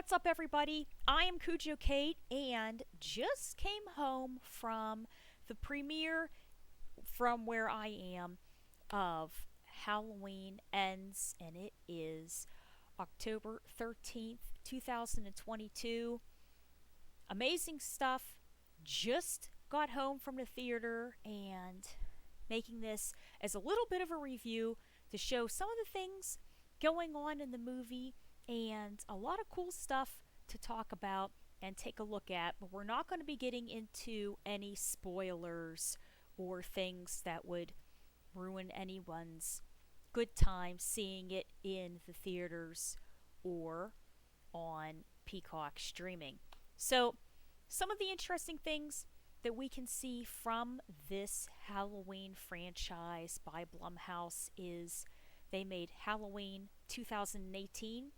What's up, everybody? I am Cujo Kate and just came home from the premiere from where I am of Halloween Ends, and it is October 13th, 2022. Amazing stuff. Just got home from the theater and making this as a little bit of a review to show some of the things going on in the movie and a lot of cool stuff to talk about and take a look at. But we're not going to be getting into any spoilers or things that would ruin anyone's good time seeing it in the theaters or on Peacock streaming. So, some of the interesting things that we can see from this Halloween franchise by Blumhouse is they made Halloween 2018,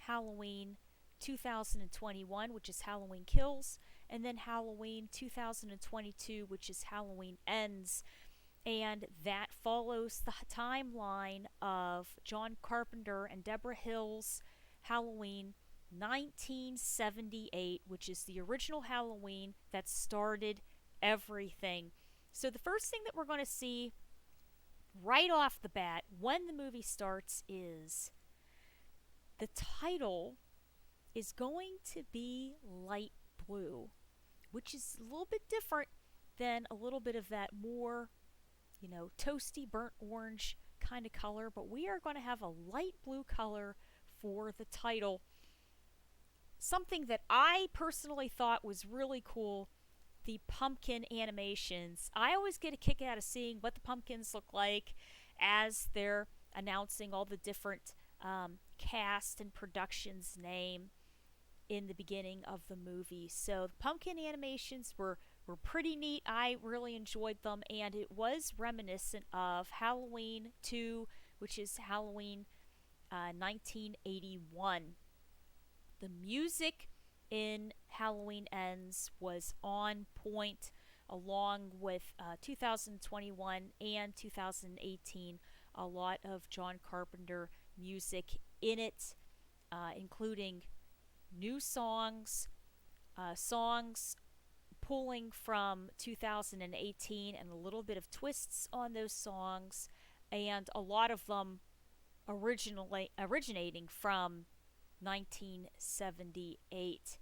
Halloween 2021, which is Halloween Kills, and then Halloween 2022, which is Halloween Ends. And that follows the timeline of John Carpenter and Deborah Hill's Halloween 1978, which is the original Halloween that started everything. So, the first thing that we're going to see right off the bat when the movie starts is the title is going to be light blue, which is a little bit different than a little bit of that more, toasty burnt orange kind of color, but we are going to have a light blue color for the title. Something that I personally thought was really cool, the pumpkin animations. I always get a kick out of seeing what the pumpkins look like as they're announcing all the different cast and production's name in the beginning of the movie. So the pumpkin animations were pretty neat. I really enjoyed them, and it was reminiscent of Halloween 2, which is Halloween 1981. The music in Halloween Ends was on point, along with 2021 and 2018. A lot of John Carpenter music in it, including new songs, songs pulling from 2018, and a little bit of twists on those songs, and a lot of them originating from 1978,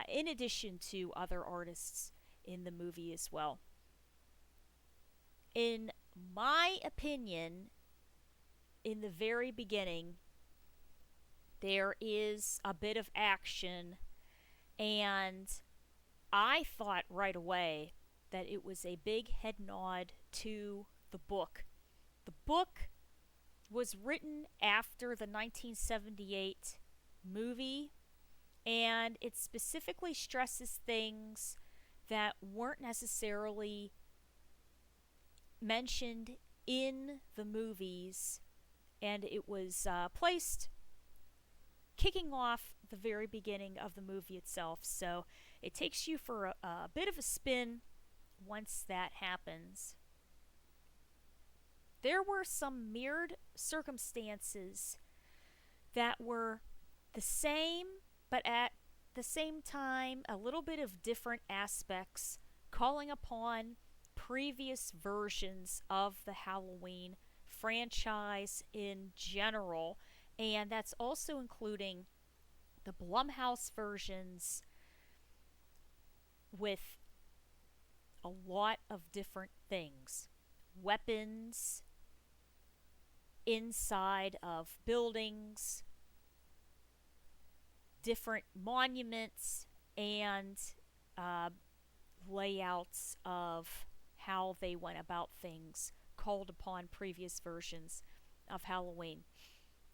in addition to other artists in the movie as well. In my opinion, in the very beginning, there is a bit of action, and I thought right away that it was a big head nod to the book. The book was written after the 1978 movie, and it specifically stresses things that weren't necessarily mentioned in the movies, and it was placed kicking off the very beginning of the movie itself. So it takes you for a bit of a spin once that happens. There were some mirrored circumstances that were the same, but at the same time, a little bit of different aspects, calling upon previous versions of the Halloween franchise in general. And that's also including the Blumhouse versions with a lot of different things. Weapons inside of buildings, different monuments, and layouts of how they went about things called upon previous versions of Halloween.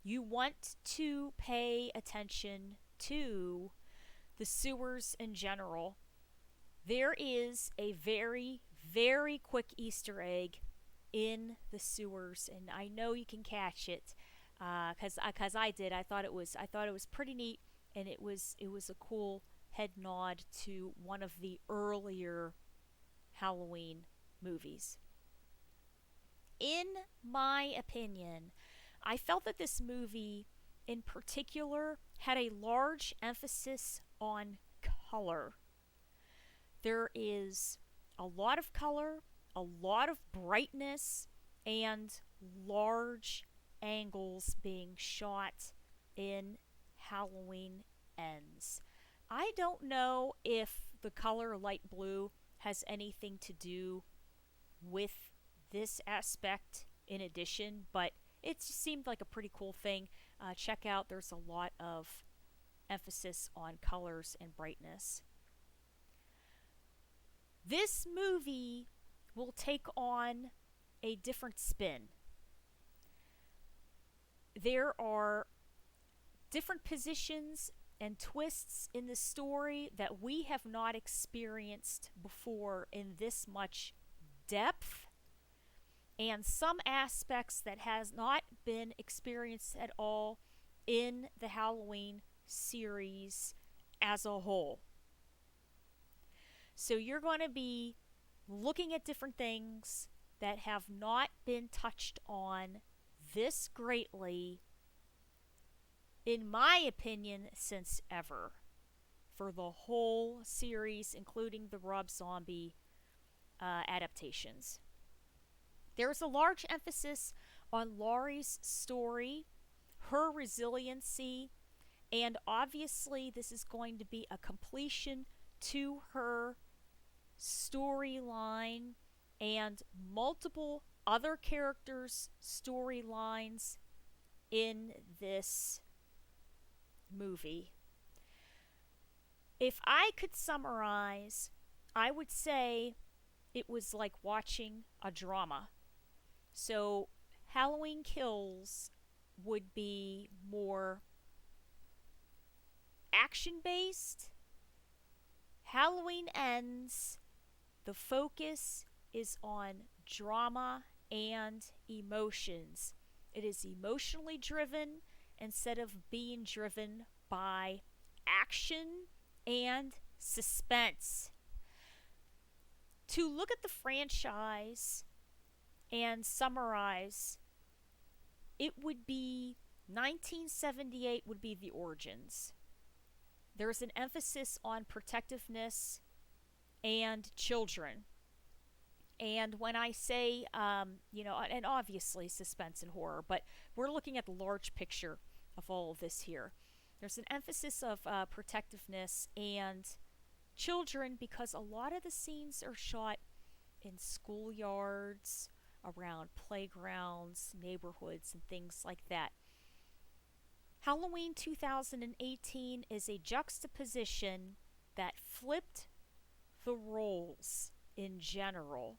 You want to pay attention to the sewers in general. There is a very, very quick Easter egg in the sewers, and I know you can catch it because I did. I thought it was pretty neat, and it was a cool head nod to one of the earlier Halloween movies. In my opinion, I felt that this movie in particular had a large emphasis on color. There is a lot of color, a lot of brightness, and large angles being shot in Halloween Ends. I don't know if the color light blue has anything to do with this aspect in addition, but it just seemed like a pretty cool thing. Check out, there's a lot of emphasis on colors and brightness. This movie will take on a different spin. There are different positions and twists in the story that we have not experienced before in this much depth, and some aspects that has not been experienced at all in the Halloween series as a whole. So you're going to be looking at different things that have not been touched on this greatly, in my opinion, since ever, for the whole series, including the Rob Zombie adaptations. There's a large emphasis on Laurie's story, her resiliency, and obviously this is going to be a completion to her storyline and multiple other characters' storylines in this movie. If I could summarize, I would say it was like watching a drama. So, Halloween Kills would be more action based. Halloween Ends, the focus is on drama and emotions. It is emotionally driven instead of being driven by action and suspense. To look at the franchise and summarize, it would be 1978 would be the origins. There's an emphasis on protectiveness and children. And when I say, and obviously suspense and horror, but we're looking at the large picture of all of this here. There's an emphasis of protectiveness and children because a lot of the scenes are shot in schoolyards, around playgrounds, neighborhoods, and things like that. Halloween 2018 is a juxtaposition that flipped the roles in general.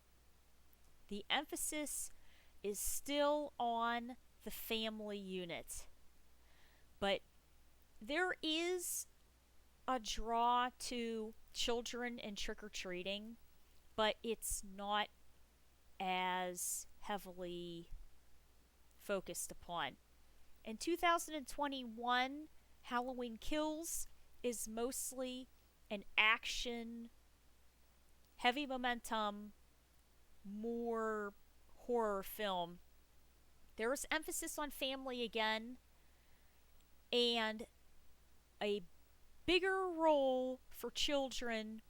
The emphasis is still on the family unit, but there is a draw to children and trick-or-treating, but it's not as heavily focused upon. In 2021, Halloween Kills is mostly an action, heavy momentum, more horror film. There's emphasis on family again, and a bigger role for children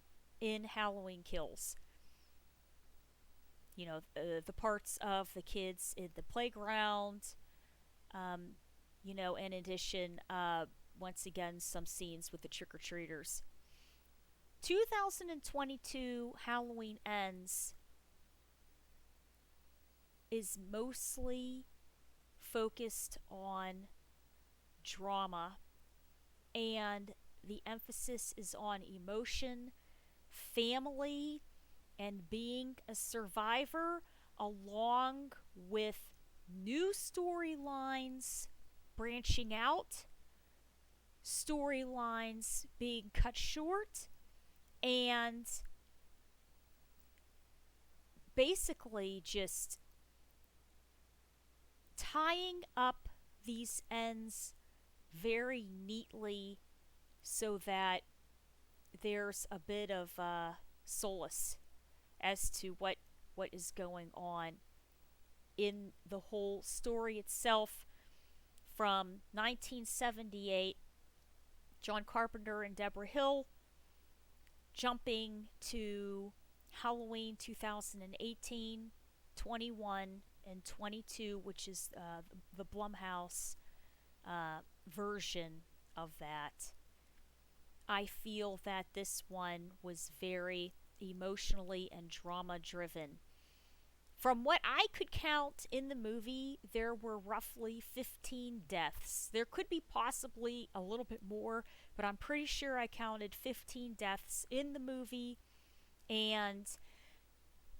in Halloween Kills. You know, the parts of the kids in the playground, in addition, once again, some scenes with the trick-or-treaters. 2022 Halloween Ends is mostly focused on drama, and the emphasis is on emotion, family, and being a survivor, along with new storylines branching out, storylines being cut short, and basically just tying up these ends very neatly so that there's a bit of solace as to what is going on in the whole story itself from 1978 John Carpenter and Deborah Hill, jumping to Halloween 2018, 21, and 22, which is the Blumhouse version of that. I feel that this one was very emotionally and drama driven. From what I could count in the movie, there were roughly 15 deaths. There could be possibly a little bit more, but I'm pretty sure I counted 15 deaths in the movie. And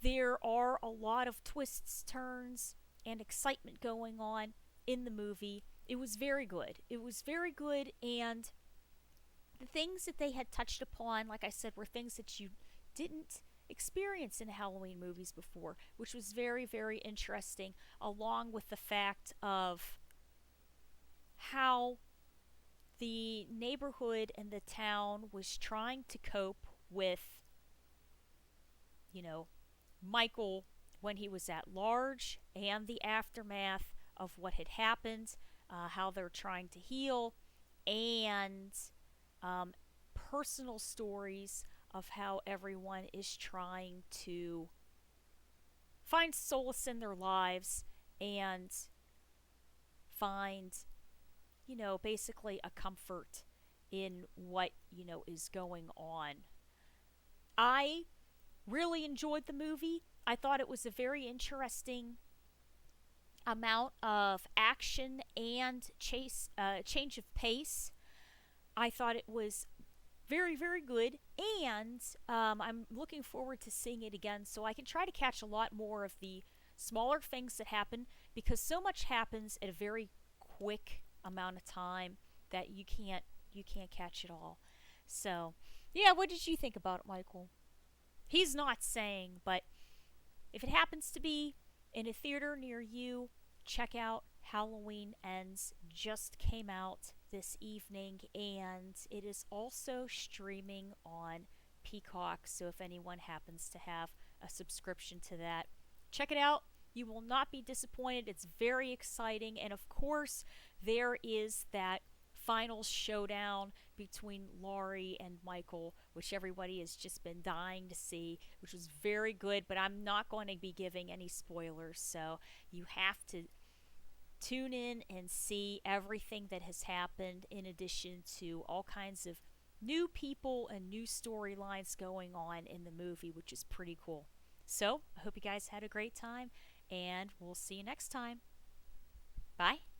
there are a lot of twists, turns, and excitement going on in the movie. It was very good. It was very good, and the things that they had touched upon, like I said, were things that you didn't experience in Halloween movies before, which was very, very interesting, along with the fact of how the neighborhood and the town was trying to cope with, you know, Michael when he was at large and the aftermath of what had happened, how they're trying to heal, and um, personal stories of how everyone is trying to find solace in their lives and find, basically a comfort in what, is going on. I really enjoyed the movie. I thought it was a very interesting amount of action and change of pace. I thought it was very, very good, and I'm looking forward to seeing it again so I can try to catch a lot more of the smaller things that happen, because so much happens at a very quick amount of time that you can't catch it all. So, yeah, what did you think about it, Michael? He's not saying, but if it happens to be in a theater near you, check out Halloween Ends. Just came out this evening, and it is also streaming on Peacock. So if anyone happens to have a subscription to that, check it out. You will not be disappointed. It's very exciting. And of course, there is that final showdown between Laurie and Michael, which everybody has just been dying to see, which was very good, but I'm not going to be giving any spoilers, so you have to tune in and see everything that has happened, in addition to all kinds of new people and new storylines going on in the movie, which is pretty cool. So, I hope you guys had a great time, and we'll see you next time. Bye.